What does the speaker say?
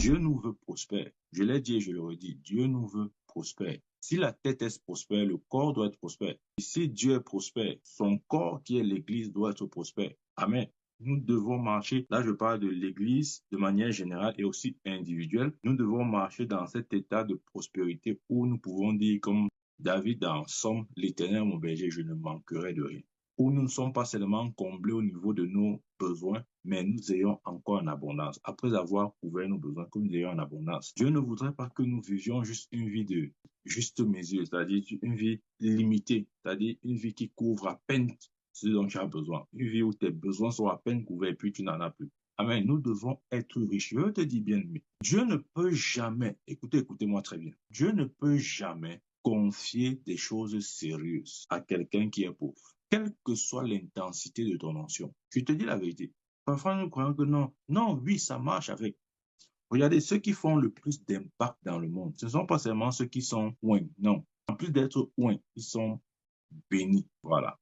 Dieu nous veut prospères. Je l'ai dit et je le redis. Dieu nous veut prospères. Si la tête est prospère, le corps doit être prospère. Et si Dieu est prospère, son corps qui est l'Église doit être prospère. Amen. Nous devons marcher, là je parle de l'Église de manière générale et aussi individuelle, nous devons marcher dans cet état de prospérité où nous pouvons dire comme David dans Somme, l'Éternel mon berger, je ne manquerai de rien. Où nous ne sommes pas seulement comblés au niveau de nos besoins, mais nous ayons encore en abondance. Après avoir couvert nos besoins, que nous ayons en abondance. Dieu ne voudrait pas que nous vivions juste une vie de juste mesure, c'est-à-dire une vie limitée, c'est-à-dire une vie qui couvre à peine ce dont tu as besoin. Une vie où tes besoins sont à peine couverts et puis tu n'en as plus. Amen. Nous devons être riches. Je te dis bien, mais Dieu ne peut jamais, écoutez-moi très bien, Dieu ne peut jamais confier des choses sérieuses à quelqu'un qui est pauvre, quelle que soit l'intensité de ton onction. Je te dis la vérité. Parfois, nous croyons que non, oui, ça marche avec. Regardez, ceux qui font le plus d'impact dans le monde, ce ne sont pas seulement ceux qui sont loin, non. En plus d'être loin, ils sont bénis. Voilà.